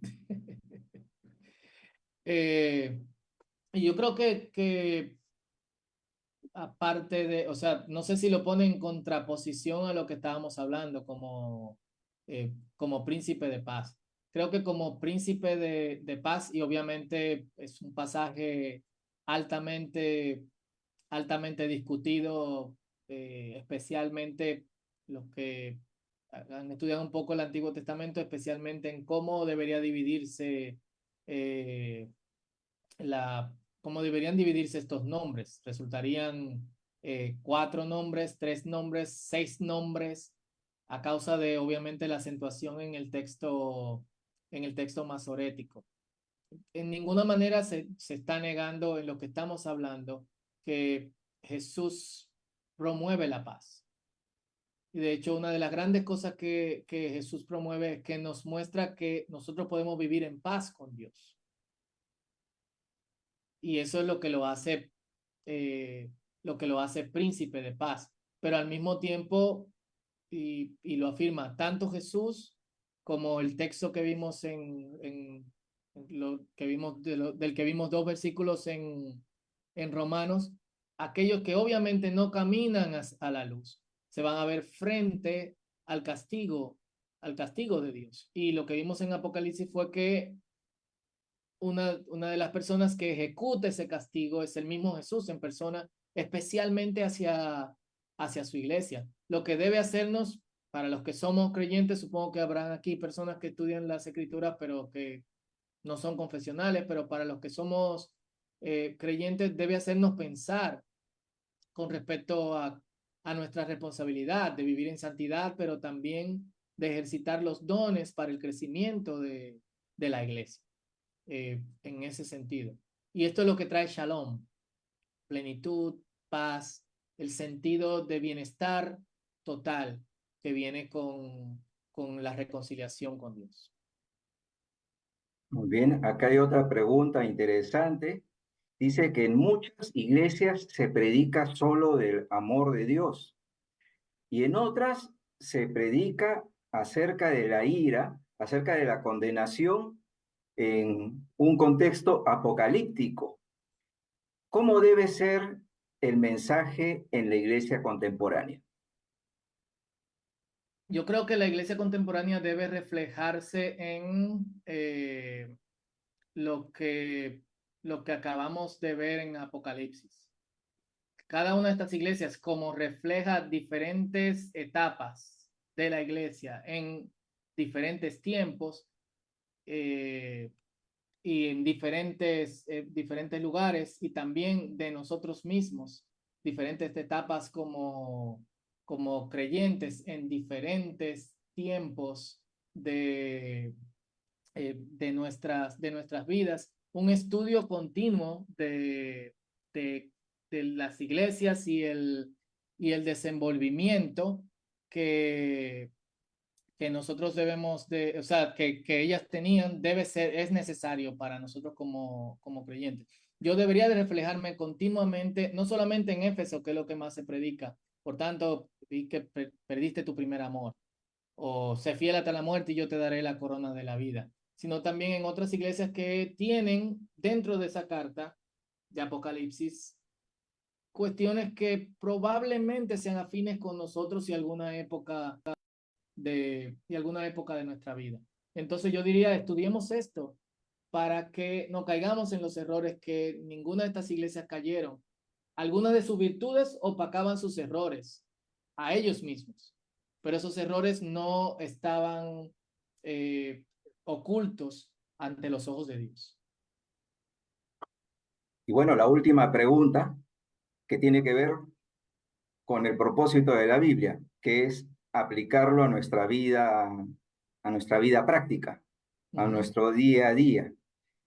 Y yo creo que aparte de, o sea, no sé si lo pone en contraposición a lo que estábamos hablando como príncipe de paz. Creo que como príncipe de paz, y obviamente es un pasaje altamente, altamente discutido, especialmente los que han estudiado un poco el Antiguo Testamento, especialmente en cómo debería dividirse eh, la, cómo deberían dividirse estos nombres. Resultarían 4 nombres, 3 nombres, 6 nombres, a causa de, obviamente, la acentuación en el texto masorético. En ninguna manera se está negando en lo que estamos hablando que Jesús promueve la paz. Y de hecho, una de las grandes cosas que Jesús promueve es que nos muestra que nosotros podemos vivir en paz con Dios. Y eso es lo que lo hace príncipe de paz. Pero al mismo tiempo, y lo afirma tanto Jesús como el texto que vimos lo que vimos, del que vimos 2 versículos en Romanos, aquellos que obviamente no caminan a la luz, se van a ver frente al castigo de Dios. Y lo que vimos en Apocalipsis fue que una de las personas que ejecuta ese castigo es el mismo Jesús en persona, especialmente hacia su iglesia. Lo que debe hacernos, para los que somos creyentes, supongo que habrán aquí personas que estudian las escrituras, pero que no son confesionales, pero para los que somos creyentes, debe hacernos pensar con respecto a nuestra responsabilidad de vivir en santidad, pero también de ejercitar los dones para el crecimiento de la iglesia en ese sentido. Y esto es lo que trae Shalom, plenitud, paz, el sentido de bienestar total que viene con la reconciliación con Dios.
Muy bien, acá hay otra pregunta interesante. Dice que en muchas iglesias se predica solo del amor de Dios y en otras se predica acerca de la ira, acerca de la condenación en un contexto apocalíptico. ¿Cómo debe ser el mensaje en la iglesia contemporánea?
Yo creo que la iglesia contemporánea debe reflejarse en lo que acabamos de ver en Apocalipsis. Cada una de estas iglesias, como refleja diferentes etapas de la iglesia en diferentes tiempos eh, y en diferentes lugares, y también de nosotros mismos, diferentes etapas como creyentes en diferentes tiempos de, de nuestras vidas, un estudio continuo de, de las iglesias y el desenvolvimiento que, que nosotros debemos o sea, que ellas tenían, es necesario para nosotros como creyentes. Yo debería de reflejarme continuamente, no solamente en Éfeso, que es lo que más se predica, por tanto, vi que perdiste tu primer amor, o sé fiel hasta la muerte y yo te daré la corona de la vida, sino también en otras iglesias que tienen dentro de esa carta de Apocalipsis cuestiones que probablemente sean afines con nosotros y alguna época de nuestra vida. Entonces yo diría, estudiemos esto para que no caigamos en los errores que ninguna de estas iglesias cayeron. Algunas de sus virtudes opacaban sus errores a ellos mismos, pero esos errores no estaban eh, ocultos ante los ojos de Dios.
Y bueno, la última pregunta que tiene que ver con el propósito de la Biblia, que es aplicarlo a nuestra vida práctica, a
Ujú.
nuestro día a día.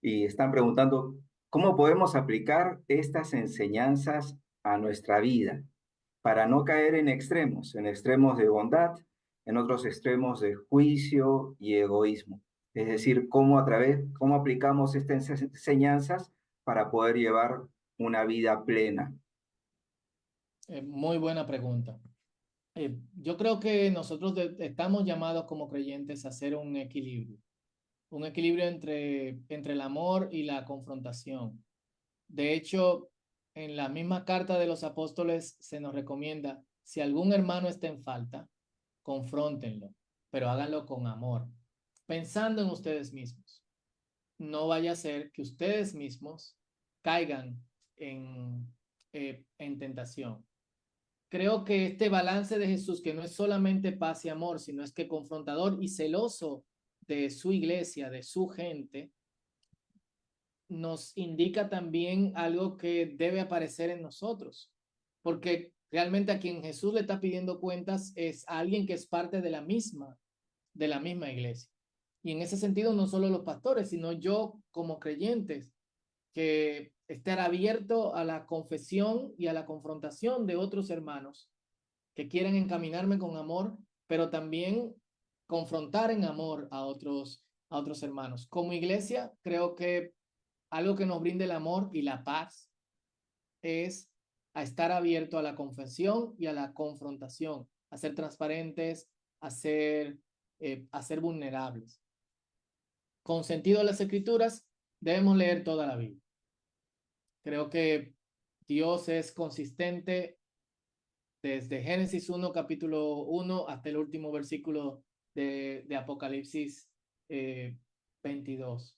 Y están preguntando, ¿cómo podemos aplicar estas enseñanzas a nuestra vida para no caer en extremos de bondad, en otros extremos de juicio y egoísmo? Es decir, cómo aplicamos estas enseñanzas para poder llevar una vida plena.
Muy buena pregunta. Yo creo que nosotros estamos llamados como creyentes a hacer un equilibrio entre el amor y la confrontación. De hecho, en la misma carta de los apóstoles se nos recomienda, si algún hermano está en falta, confróntenlo, pero háganlo con amor, pensando en ustedes mismos. No vaya a ser que ustedes mismos caigan en tentación. Creo que este balance de Jesús, que no es solamente paz y amor, sino es que confrontador y celoso de su iglesia, de su gente, nos indica también algo que debe aparecer en nosotros, porque realmente a quien Jesús le está pidiendo cuentas es a alguien que es parte de la misma iglesia. Y en ese sentido, no solo los pastores, sino yo como creyentes, que estar abierto a la confesión y a la confrontación de otros hermanos que quieran encaminarme con amor, pero también confrontar en amor a otros hermanos. Como iglesia, creo que algo que nos brinde el amor y la paz es a estar abierto a la confesión y a la confrontación, a ser transparentes, a ser vulnerables. con sentido de las Escrituras, debemos leer toda la Biblia. Creo que Dios es consistente desde Génesis 1, capítulo 1, hasta el último versículo de Apocalipsis 22.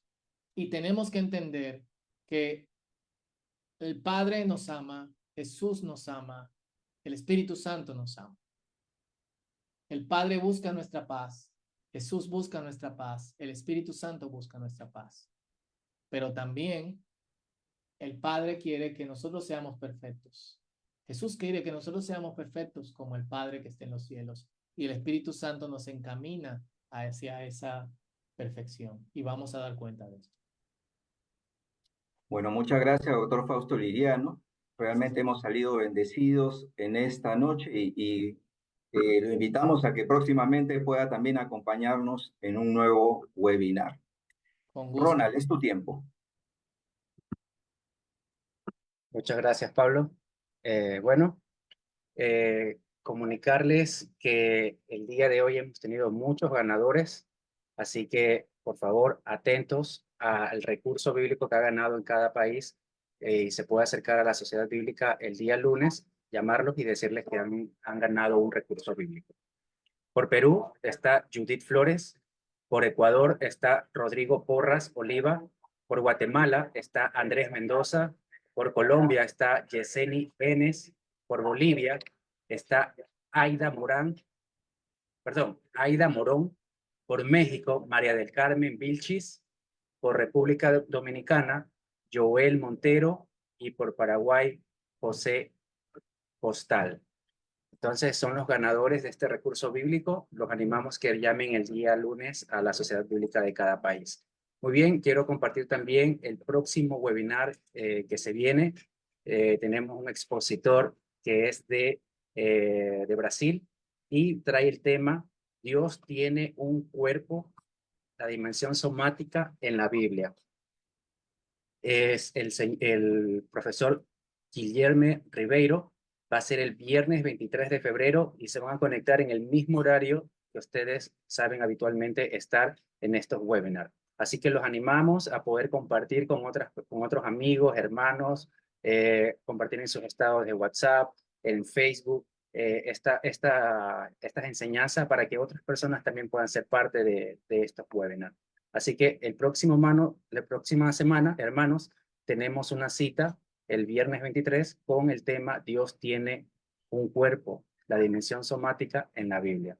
Y tenemos que entender que el Padre nos ama, Jesús nos ama, el Espíritu Santo nos ama. El Padre busca nuestra paz, Jesús busca nuestra paz, el Espíritu Santo busca nuestra paz. Pero también el Padre quiere que nosotros seamos perfectos. Jesús quiere que nosotros seamos perfectos como el Padre que está en los cielos. Y el Espíritu Santo nos encamina hacia esa perfección. Y vamos a dar cuenta de esto.
Bueno, muchas gracias, doctor Fausto Liriano. Realmente hemos salido bendecidos en esta noche y lo invitamos a que próximamente pueda también acompañarnos en un nuevo webinar.
Con gusto.
Ronald, es tu tiempo.
Muchas gracias, Pablo. Bueno, comunicarles que el día de hoy hemos tenido muchos ganadores, así que, por favor, atentos al recurso bíblico que ha ganado en cada país y se puede acercar a la Sociedad Bíblica el día lunes, llamarlos y decirles que han ganado un recurso bíblico. Por Perú está Judith Flores, por Ecuador está Rodrigo Porras Oliva, por Guatemala está Andrés Mendoza, por Colombia está Yeseni Enes, por Bolivia está Aida Morón, por México María del Carmen Vilchis, por República Dominicana Joel Montero y por Paraguay José Postal. Entonces son los ganadores de este recurso bíblico. Los animamos que llamen el día lunes a la Sociedad Bíblica de cada país. Muy bien, quiero compartir también el próximo webinar que se viene. Tenemos un expositor que es de Brasil y trae el tema Dios tiene un cuerpo, la dimensión somática en la Biblia. Es el profesor Guilherme Ribeiro. Va a ser el viernes 23 de febrero y se van a conectar en el mismo horario que ustedes saben habitualmente estar en estos webinars. Así que los animamos a poder compartir con otros amigos, hermanos, compartir en sus estados de WhatsApp, en Facebook, estas enseñanzas para que otras personas también puedan ser parte de estos webinars. Así que la próxima semana, hermanos, tenemos una cita el viernes 23 con el tema Dios tiene un cuerpo, la dimensión somática en la Biblia.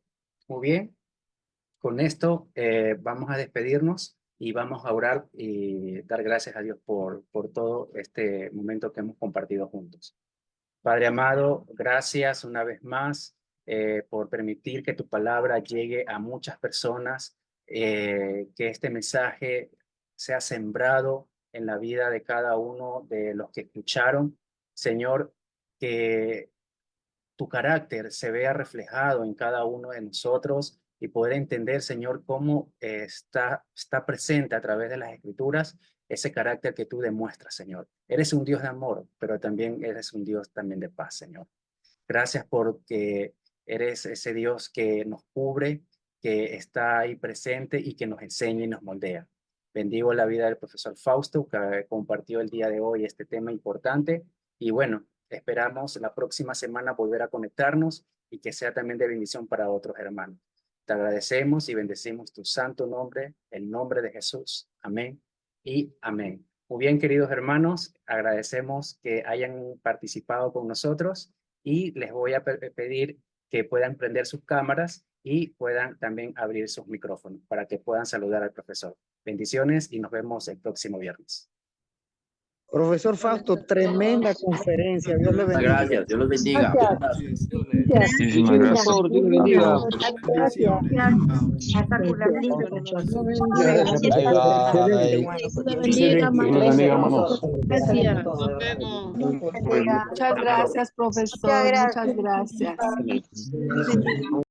Muy bien, con esto vamos a despedirnos y vamos a orar y dar gracias a Dios por todo este momento que hemos compartido juntos. Padre amado, gracias una vez más por permitir que tu palabra llegue a muchas personas, que este mensaje sea sembrado en la vida de cada uno de los que escucharon. Señor, que tu carácter se vea reflejado en cada uno de nosotros y poder entender, Señor, cómo está presente a través de las Escrituras ese carácter que tú demuestras, Señor. Eres un Dios de amor, pero también eres un Dios también de paz, Señor. Gracias porque eres ese Dios que nos cubre, que está ahí presente y que nos enseña y nos moldea. Bendigo la vida del profesor Fausto, que compartió el día de hoy este tema importante. Y bueno, esperamos la próxima semana volver a conectarnos y que sea también de bendición para otros hermanos. Te agradecemos y bendecimos tu santo nombre, el nombre de Jesús. Amén y amén. Muy bien, queridos hermanos, agradecemos que hayan participado con nosotros y les voy a pedir que puedan prender sus cámaras y puedan también abrir sus micrófonos para que puedan saludar al profesor. Bendiciones y nos vemos el próximo viernes.
Profesor Fausto, tremenda conferencia. Dios le bendiga.
Gracias, Dios los bendiga.
Muchísimas gracias.
Dios le bendiga.
Gracias.
Dios los bendiga, hermanos.
Gracias.
Muchas gracias, profesor. Muchas gracias.